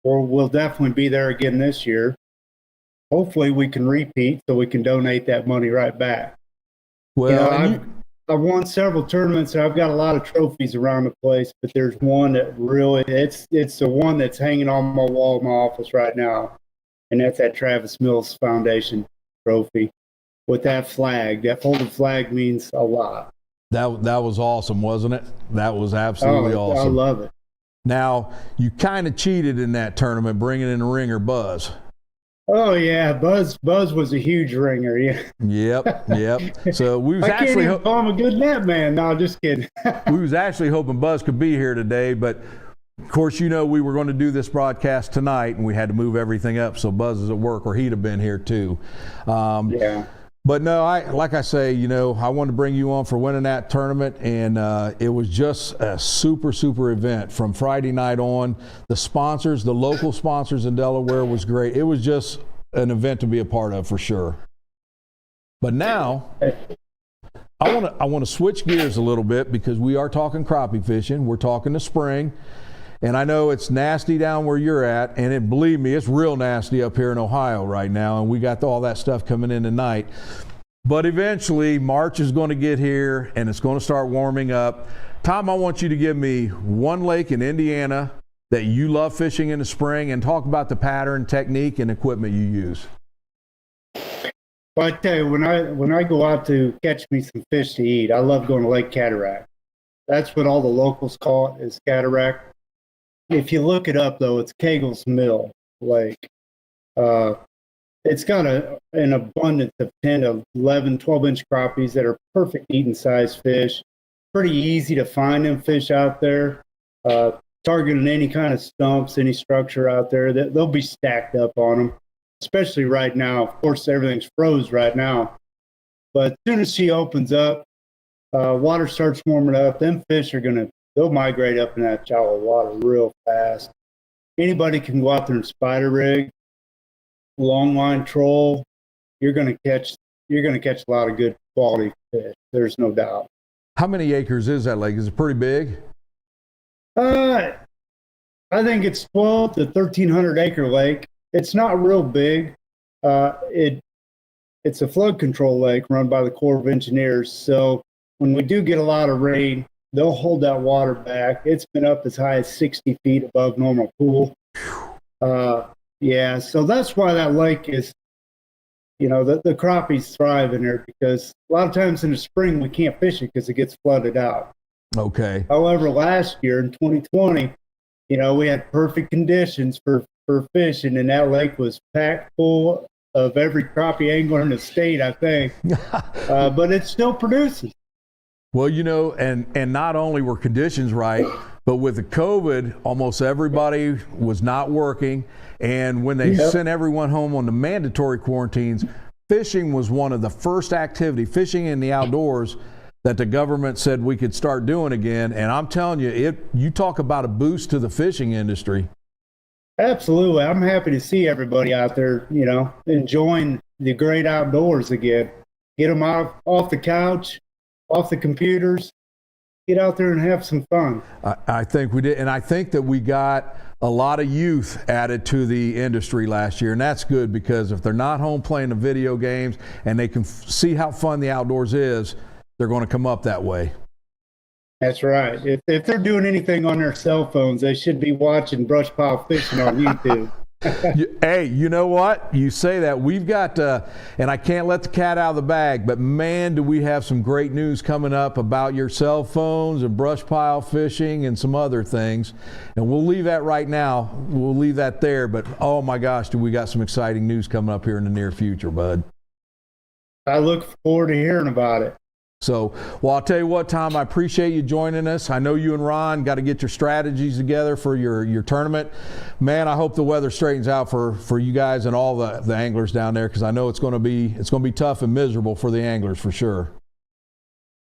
We'll definitely be there again this year. Hopefully we can repeat so we can donate that money right back. Well, you know, I've won several tournaments, and I've got a lot of trophies around the place, but there's one that really, it's the one that's hanging on my wall in my office right now, and that's that Travis Mills Foundation trophy with that flag. That folded flag means a lot. That was awesome, wasn't it? That was absolutely awesome. I love it. Now, you kind of cheated in that tournament, bringing in the ringer Buzz. Oh yeah, Buzz was a huge ringer. Yeah. Yep. So we was I can't actually even call him a good net man. No, just kidding. We was actually hoping Buzz could be here today, but of course, you know, we were going to do this broadcast tonight, and we had to move everything up. So Buzz is at work, or he'd have been here too. Yeah. But no, like I say, you know, I wanted to bring you on for winning that tournament, and it was just a super event from Friday night on. The sponsors, the local sponsors in Delaware was great. It was just an event to be a part of for sure. But now, I want to switch gears a little bit, because we are talking crappie fishing. We're talking the spring. And I know it's nasty down where you're at, and believe me, it's real nasty up here in Ohio right now, and we got all that stuff coming in tonight. But eventually, March is going to get here, and it's going to start warming up. Tom, I want you to give me one lake in Indiana that you love fishing in the spring, and talk about the pattern, technique, and equipment you use. Well, I tell you, when I go out to catch me some fish to eat, I love going to Lake Cataract. That's what all the locals call it, is Cataract. If you look it up, though, it's Kegel's Mill Lake. It's got an abundance of 10 to 11, 12-inch crappies that are perfect eating size fish. Pretty easy to find them fish out there. Targeting any kind of stumps, any structure out there, they'll be stacked up on them, especially right now. Of course, everything's froze right now. But as soon as she opens up, water starts warming up, them fish are going to they'll migrate up in that shallow water real fast. Anybody can go out there and spider rig, long line troll. You're going to catch a lot of good quality fish. There's no doubt. How many acres is that lake? Is it pretty big? I think it's 12 to 1,300 acre lake. It's not real big. It's a flood control lake run by the Corps of Engineers. So when we do get a lot of rain, they'll hold that water back. It's been up as high as 60 feet above normal pool. Yeah, so that's why that lake is, the crappies thrive in there, because a lot of times in the spring we can't fish it because it gets flooded out. Okay. However, last year in 2020, we had perfect conditions for fishing, and that lake was packed full of every crappie angler in the state, I think. But it still produces. Well, and not only were conditions right, but with the COVID, almost everybody was not working. And when they sent everyone home on the mandatory quarantines, fishing was one of the first activity, fishing in the outdoors, that the government said we could start doing again. And I'm telling you, you talk about a boost to the fishing industry. Absolutely. I'm happy to see everybody out there, enjoying the great outdoors again. Get them off the couch, off the computers, get out there and have some fun. I think we did. And I think that we got a lot of youth added to the industry last year. And that's good, because if they're not home playing the video games and they can see how fun the outdoors is, they're going to come up that way. That's right. If they're doing anything on their cell phones, they should be watching BrushPile Fishing on YouTube. Hey, you know what? You say that. We've got, and I can't let the cat out of the bag, but man, do we have some great news coming up about your cell phones and BrushPile fishing and some other things. And we'll leave that right now. We'll leave that there. But oh my gosh, do we got some exciting news coming up here in the near future, bud. I look forward to hearing about it. So, well, I'll tell you what, Tom, I appreciate you joining us. I know you and Ron got to get your strategies together for your tournament. Man, I hope the weather straightens out for you guys and all the anglers down there, because I know it's going to be tough and miserable for the anglers for sure.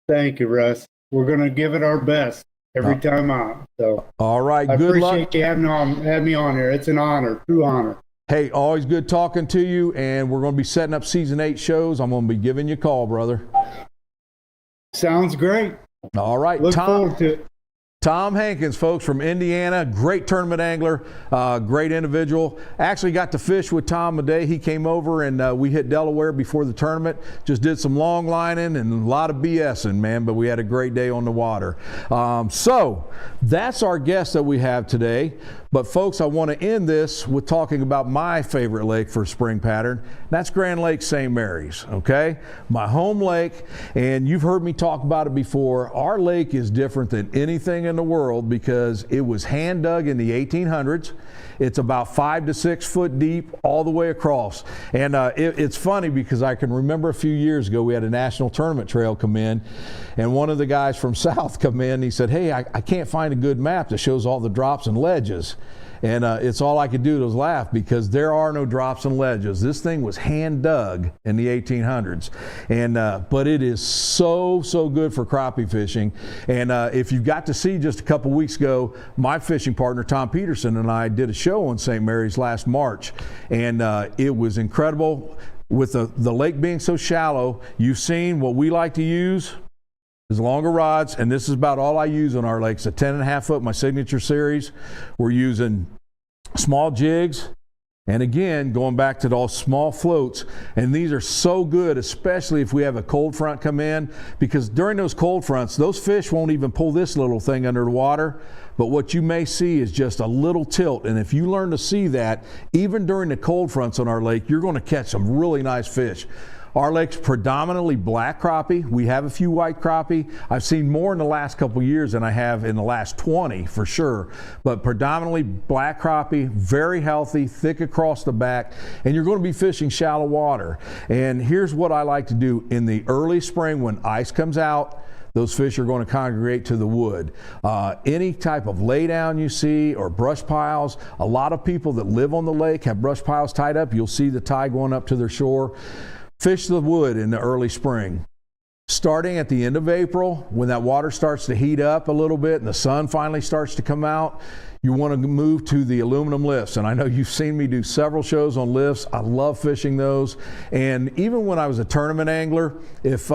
Thank you, Russ. We're going to give it our best every time out. So, all right, I good luck. appreciate you having me on here. It's an honor, true honor. Hey, always good talking to you, and we're going to be setting up season 8 shows. I'm going to be giving you a call, brother. Sounds great. All right. Look forward to it. Tom Hankins, folks, from Indiana, great tournament angler, great individual. Actually got to fish with Tom a day. He came over and we hit Delaware before the tournament. Just did some long lining and a lot of BSing, man, but we had a great day on the water. So that's our guest that we have today. But folks, I want to end this with talking about my favorite lake for spring pattern. That's Grand Lake St. Mary's, okay? My home lake, and you've heard me talk about it before. Our lake is different than anything in the world because it was hand dug in the 1800s. It's about 5 to 6 foot deep all the way across. And it's funny because I can remember a few years ago we had a national tournament trail come in, and one of the guys from South come in and he said, hey, I can't find a good map that shows all the drops and ledges. And it's all I could do was laugh because there are no drops and ledges. This thing was hand dug in the 1800s. And but it is so good for crappie fishing. And if you got to see just a couple weeks ago, my fishing partner Tom Peterson and I did a show on St. Mary's last March. And it was incredible. With the lake being so shallow, you've seen what we like to use is longer rods, and this is about all I use on our lakes. A 10.5 foot, my signature series. We're using small jigs, and again, going back to those small floats. And these are so good, especially if we have a cold front come in, because during those cold fronts, those fish won't even pull this little thing under the water. But what you may see is just a little tilt. And if you learn to see that, even during the cold fronts on our lake, you're going to catch some really nice fish. Our lake's predominantly black crappie. We have a few white crappie. I've seen more in the last couple of years than I have in the last 20 for sure. But predominantly black crappie, very healthy, thick across the back, and you're going to be fishing shallow water. And here's what I like to do in the early spring when ice comes out. Those fish are going to congregate to the wood. Any type of laydown you see or brush piles, a lot of people that live on the lake have brush piles tied up. You'll see the tide going up to their shore. Fish the wood in the early spring. starting at the end of April, when that water starts to heat up a little bit and the sun finally starts to come out, you want to move to the aluminum lifts. And I know you've seen me do several shows on lifts. I love fishing those. And even when I was a tournament angler, if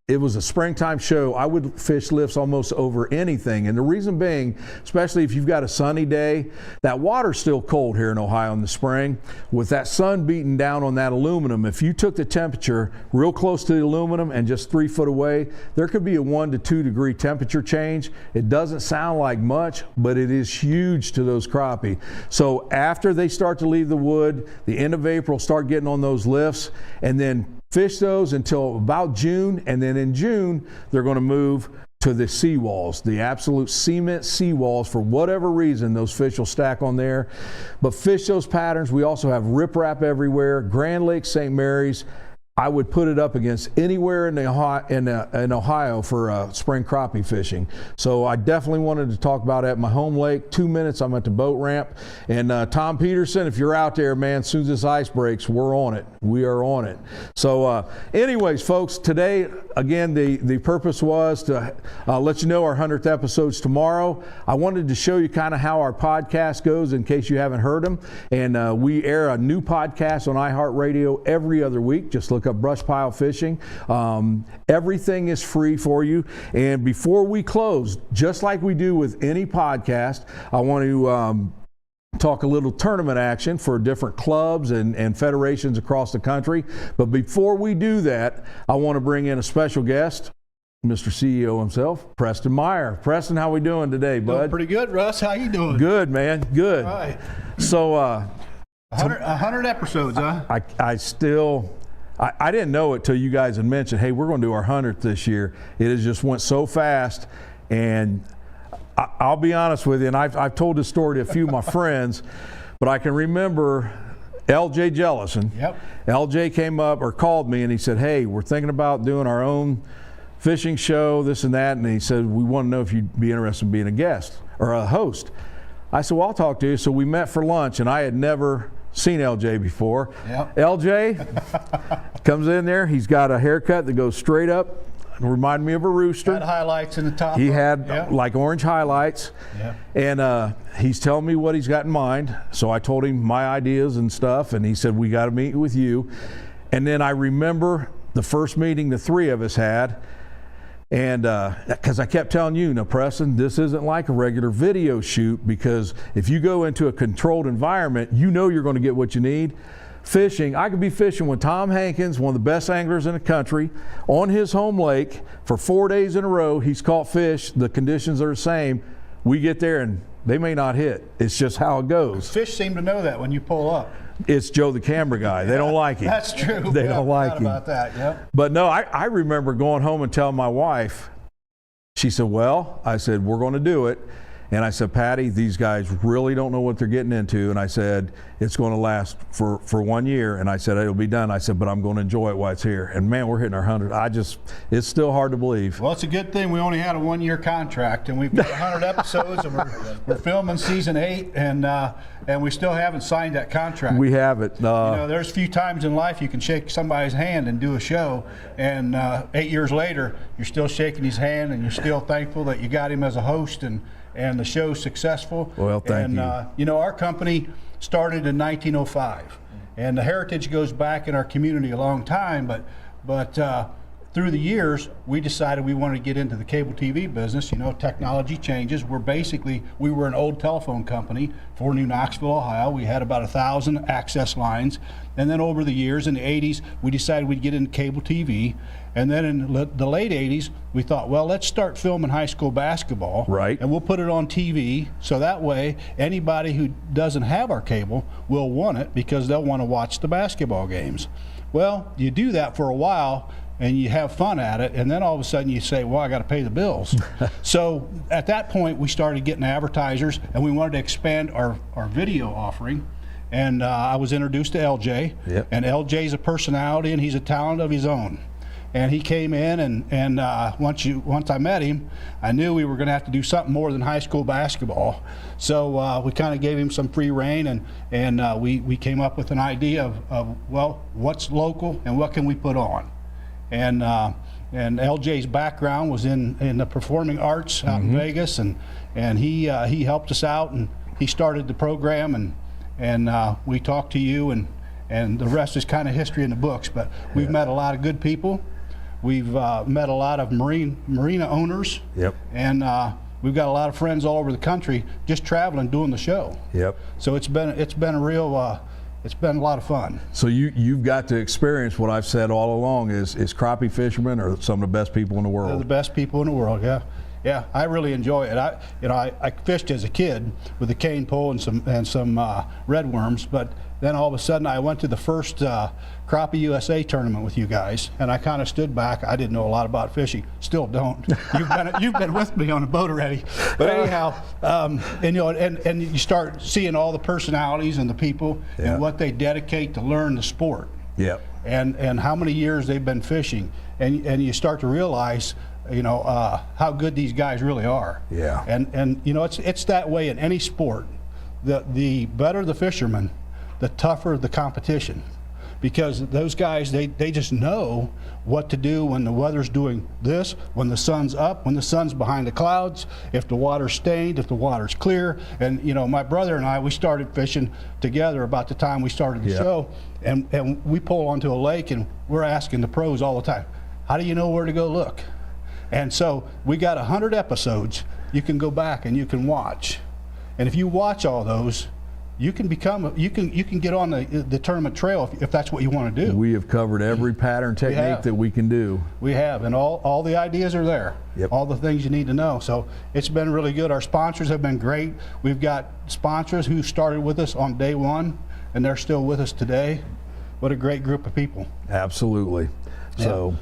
it was a springtime show, I would fish lifts almost over anything. And the reason being, especially if you've got a sunny day, that water's still cold here in Ohio in the spring. With that sun beating down on that aluminum, if you took the temperature real close to the aluminum and just 3 foot away, there could be a 1 to 2 degree temperature change. It doesn't sound like much, but it is huge to those crappie. So after they start to leave the wood, the end of April, start getting on those lifts, and then fish those until about June, and then in June they're going to move to the seawalls, the absolute cement seawalls. For whatever reason, those fish will stack on there. But fish those patterns. We also have riprap everywhere. Grand Lake, St. Mary's. I would put it up against anywhere in Ohio for spring crappie fishing. So I definitely wanted to talk about it at my home lake. 2 minutes, I'm at the boat ramp. And Tom Peterson, if you're out there, man, as soon as this ice breaks, we're on it. We are on it. So anyways, folks, today, again, the purpose was to let you know our 100th episode's tomorrow. I wanted to show you kind of how our podcast goes in case you haven't heard them. And we air a new podcast on iHeartRadio every other week. Just look up BrushPile Fishing. Everything is free for you. And before we close, just like we do with any podcast, I want to talk a little tournament action for different clubs and federations across the country. But before we do that, I want to bring in a special guest, Mr. CEO himself, Preston Meyer. Preston, how we doing today, bud? Doing pretty good, Russ. How you doing? Good, man. Good. All right. So 100 episodes, huh? I didn't know it till you guys had mentioned, hey, we're going to do our 100th this year. It has just went so fast. And I'll be honest with you, and I've told this story to a few of my friends, but I can remember LJ Jellison. Yep. LJ came up or called me and he said, hey, we're thinking about doing our own fishing show, this and that. And he said, we want to know if you'd be interested in being a guest or a host. I said, well, I'll talk to you. So we met for lunch, and I had never seen LJ before. Yep. LJ comes in there. He's got a haircut that goes straight up. Reminded me of a rooster. Had highlights in the top. He had Yep. like orange highlights. Yep. And he's telling me what he's got in mind. So I told him my ideas and stuff, and he said, we got to meet with you. And then I remember the first meeting the three of us had. And because I kept telling you, now Preston, this isn't like a regular video shoot, because if you go into a controlled environment, you know you're going to get what you need. Fishing, I could be fishing with Tom Hankins, one of the best anglers in the country, on his home lake for 4 days in a row. He's caught fish. The conditions are the same. We get there and they may not hit. It's just how it goes. Fish seem to know that when you pull up. It's Joe the camera guy. They don't like him. That's true. They Yeah, don't like him. about that. Yep. But no, I remember going home and telling my wife. She said, well, I said, we're going to do it. And I said, Patty, these guys really don't know what they're getting into. And I said, it's going to last for 1 year. And I said, it'll be done. I said, but I'm going to enjoy it while it's here. And man, we're hitting our 100. It's still hard to believe. Well, it's a good thing we only had a 1 year contract, and we've got 100 episodes, and we're filming season 8, and we still haven't signed that contract. We have it. You know, there's a few times in life you can shake somebody's hand and do a show, and 8 years later, you're still shaking his hand, and you're still thankful that you got him as a host, and the show's successful. Well, thank you. You know, our company started in 1905, and the heritage goes back in our community a long time, but through the years, we decided we wanted to get into the cable TV business. You know, technology changes. We were an old telephone company for New Knoxville, Ohio. We had about 1,000 access lines. And then over the years, in the 80s, we decided we'd get into cable TV. And then in the late 80s, we thought, well, let's start filming high school basketball. Right. And we'll put it on TV, so that way anybody who doesn't have our cable will want it, because they'll want to watch the basketball games. Well, you do that for a while, and you have fun at it, and then all of a sudden you say, well, I got to pay the bills. So at that point, we started getting advertisers, and we wanted to expand our video offering. And I was introduced to LJ. Yep. And LJ's a personality, and he's a talent of his own. And he came in, and once I met him, I knew we were going to have to do something more than high school basketball. So we kind of gave him some free rein, and we came up with an idea of, well, what's local and what can we put on? And LJ's background was in the performing arts out in Vegas, and he helped us out, and he started the program, and we talked to you, and the rest is kind of history in the books. But we've met a lot of good people. We've met a lot of marina owners. Yep. And we've got a lot of friends all over the country just traveling, doing the show. Yep. So it's been a real it's been a lot of fun. So you've got to experience what I've said all along is crappie fishermen are some of the best people in the world. They're the best people in the world. Yeah. Yeah, I really enjoy it. I fished as a kid with a cane pole and some redworms, but then all of a sudden I went to the first Crappie USA tournament with you guys, and I kind of stood back. I didn't know a lot about fishing, still don't. You've been with me on a boat already, but anyhow, and you start seeing all the personalities and the people and what they dedicate to learn the sport. Yep. And how many years they've been fishing, and you start to realize, how good these guys really are. Yeah. And it's that way in any sport. The better the fisherman, the tougher the competition, because those guys they just know what to do when the weather's doing this, when the sun's up, when the sun's behind the clouds, if the water's stained, if the water's clear. And my brother and I, we started fishing together about the time we started the show, and we pull onto a lake and we're asking the pros all the time, how do you know where to go look? And so we got 100 episodes you can go back and you can watch. And if you watch all those, you can get on the tournament trail if that's what you want to do. We have covered every pattern technique that we can do. We have, and all the ideas are there. Yep. All the things you need to know. So it's been really good. Our sponsors have been great. We've got sponsors who started with us on day one, and they're still with us today. What a great group of people. Absolutely. So.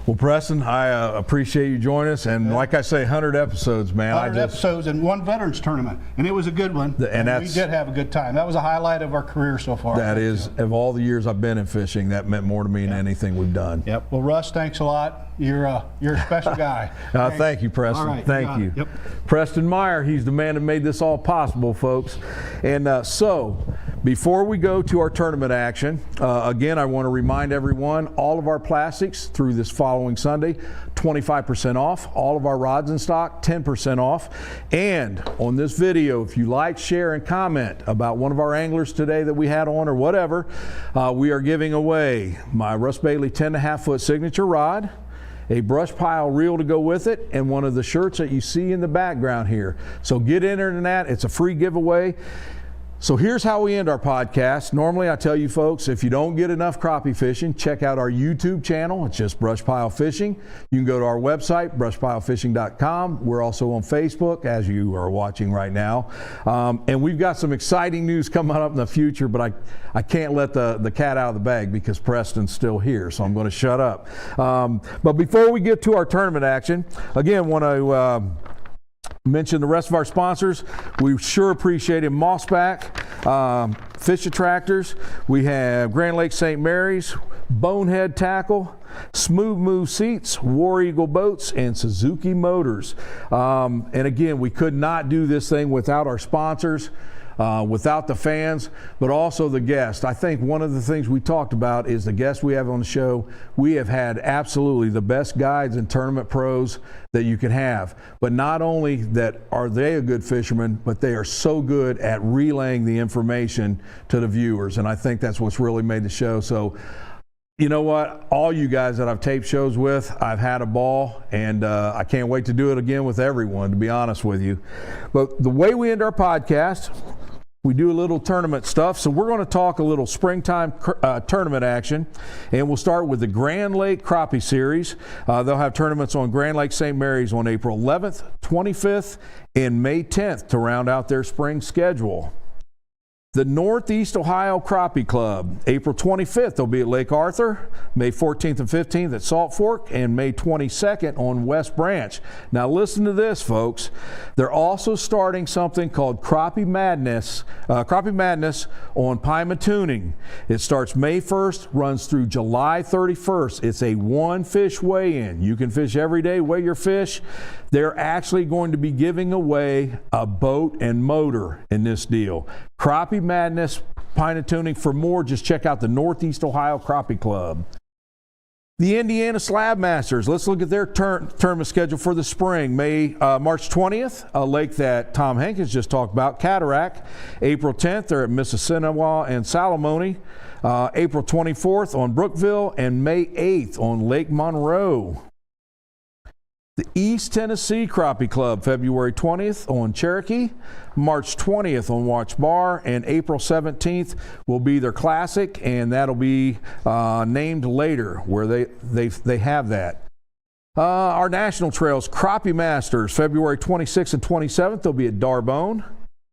Well, Preston, I appreciate you joining us, and like I say, 100 episodes, man. 100 episodes and one veterans tournament, and it was a good one. And we did have a good time. That was a highlight of our career so far. That is, of all the years I've been in fishing, that meant more to me than anything we've done. Yep. Well, Russ, thanks a lot. You're a special guy. Thank you, Preston. All right, thank you. Yep. Preston Meyer, he's the man that made this all possible, folks. And so, before we go to our tournament action, again, I want to remind everyone, all of our plastics through this following Sunday, 25% off. All of our rods in stock, 10% off. And on this video, if you like, share, and comment about one of our anglers today that we had on or whatever, we are giving away my Russ Bailey 10.5-foot signature rod, a BrushPile reel to go with it, and one of the shirts that you see in the background here. So get entered in that. It's a free giveaway. So here's how we end our podcast. Normally I tell you folks, if you don't get enough crappie fishing, check out our YouTube channel. It's just BrushPile Fishing. You can go to our website, brushpilefishing.com. We're also on Facebook, as you are watching right now. And we've got some exciting news coming up in the future, but I can't let the cat out of the bag because Preston's still here, so I'm going to shut up. But before we get to our tournament action, again, want to mention the rest of our sponsors. We sure appreciate it. Mossback, Fish Attractors. We have Grand Lake St. Mary's, Bonehead Tackle, Smooth Move Seats, War Eagle Boats, and Suzuki Motors. And again, we could not do this thing without our sponsors. Without the fans, but also the guests. I think one of the things we talked about is the guests we have on the show. We have had absolutely the best guides and tournament pros that you can have. But not only that are they a good fisherman, but they are so good at relaying the information to the viewers. And I think that's what's really made the show. So, you know what? All you guys that I've taped shows with, I've had a ball, and I can't wait to do it again with everyone, to be honest with you. But the way we end our podcast, we do a little tournament stuff, so we're going to talk a little springtime tournament action, and we'll start with the Grand Lake Crappie Series. They'll have tournaments on Grand Lake St. Mary's on April 11th, 25th, and May 10th to round out their spring schedule. The Northeast Ohio Crappie Club, April 25th, they'll be at Lake Arthur, May 14th and 15th at Salt Fork, and May 22nd on West Branch. Now listen to this, folks. They're also starting something called Crappie Madness on Pymatooning. It starts May 1st, runs through July 31st. It's a one-fish weigh-in. You can fish every day, weigh your fish. They're actually going to be giving away a boat and motor in this deal. Crappie Madness, Pymatooning. For more, just check out the Northeast Ohio Crappie Club. The Indiana Slab Masters. Let's look at their tournament schedule for the spring. March 20th, a lake that Tom Hankins just talked about, Cataract. April 10th, they're at Mississinawa and Salamone. April 24th on Brookville, and May 8th on Lake Monroe. The East Tennessee Crappie Club, February 20th on Cherokee, March 20th on Watch Bar, and April 17th will be their classic, and that'll be named later where they have that. Our national trails, Crappie Masters, February 26th and 27th, they'll be at Darbone,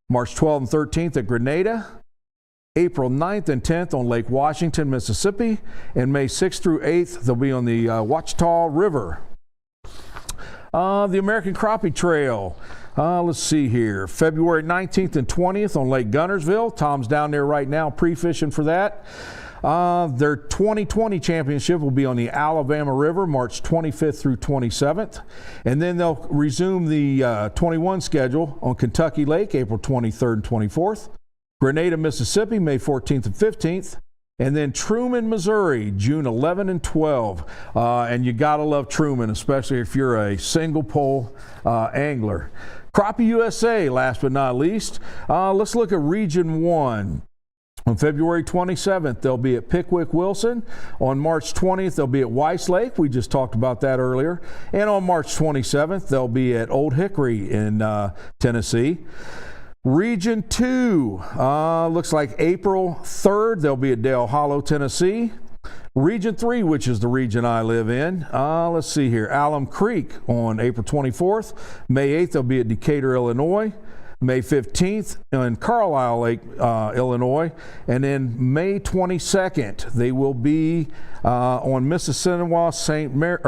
March 12th and 13th at Grenada, April 9th and 10th on Lake Washington, Mississippi, and May 6th through 8th, they'll be on the Ouachita River. The American Crappie Trail, let's see here, February 19th and 20th on Lake Gunnersville. Tom's down there right now pre-fishing for that. Their 2020 championship will be on the Alabama River, March 25th through 27th. And then they'll resume the 21 schedule on Kentucky Lake, April 23rd and 24th. Grenada, Mississippi, May 14th and 15th. And then Truman, Missouri, June 11 and 12. And you got to love Truman, especially if you're a single pole angler. Crappie USA, last but not least. Let's look at Region 1. On February 27th, they'll be at Pickwick Wilson. On March 20th, they'll be at Weiss Lake. We just talked about that earlier. And on March 27th, they'll be at Old Hickory in Tennessee. Region 2, looks like April 3rd, they'll be at Dale Hollow, Tennessee. Region 3, which is the region I live in, let's see here, Alum Creek on April 24th. May 8th, they'll be at Decatur, Illinois. May 15th in Carlisle Lake, Illinois. And then May 22nd, they will be on Mississinawa, St. Mary,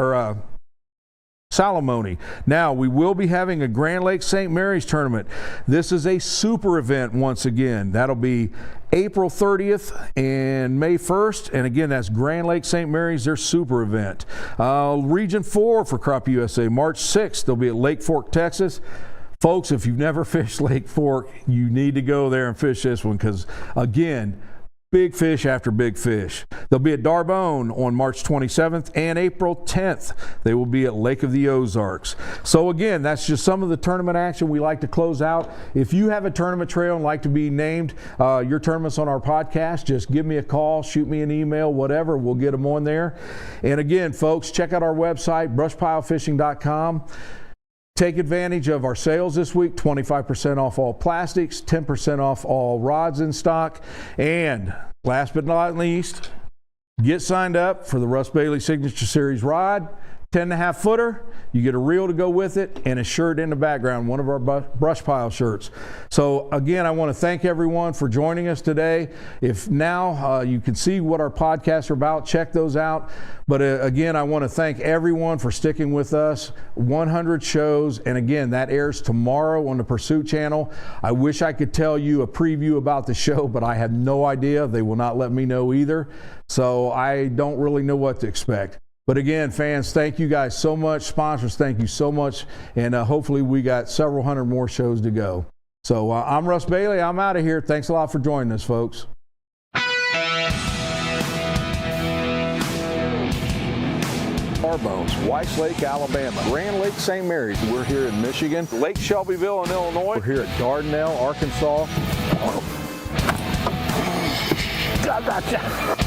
Salamone. Now, we will be having a Grand Lake St. Mary's tournament. This is a super event once again. That'll be April 30th and May 1st. And again, that's Grand Lake St. Mary's, their super event. Region 4 for Crappie USA, March 6th. They'll be at Lake Fork, Texas. Folks, if you've never fished Lake Fork, you need to go there and fish this one because, again, big fish after big fish. They'll be at Darbone on March 27th and April 10th. They will be at Lake of the Ozarks. So again, that's just some of the tournament action we like to close out. If you have a tournament trail and like to be named your tournaments on our podcast, just give me a call, shoot me an email, whatever. We'll get them on there. And again, folks, check out our website, brushpilefishing.com. Take advantage of our sales this week, 25% off all plastics, 10% off all rods in stock. And last but not least, get signed up for the Russ Bailey Signature Series rod, 10.5 footer. You get a reel to go with it and a shirt in the background, one of our BrushPile shirts. So again, I want to thank everyone for joining us today. If now you can see what our podcasts are about, check those out. But again, I want to thank everyone for sticking with us. 100 shows, and again, that airs tomorrow on the Pursuit channel. I wish I could tell you a preview about the show, but I have no idea. They will not let me know either. So I don't really know what to expect. But again, fans, thank you guys so much. Sponsors, thank you so much. And hopefully we got several hundred more shows to go. So I'm Russ Bailey. I'm out of here. Thanks a lot for joining us, folks. Bones, Weiss Lake, Alabama, Grand Lake St. Mary's. We're here in Michigan, Lake Shelbyville in Illinois. We're here at Dardanelle, Arkansas. Gotcha.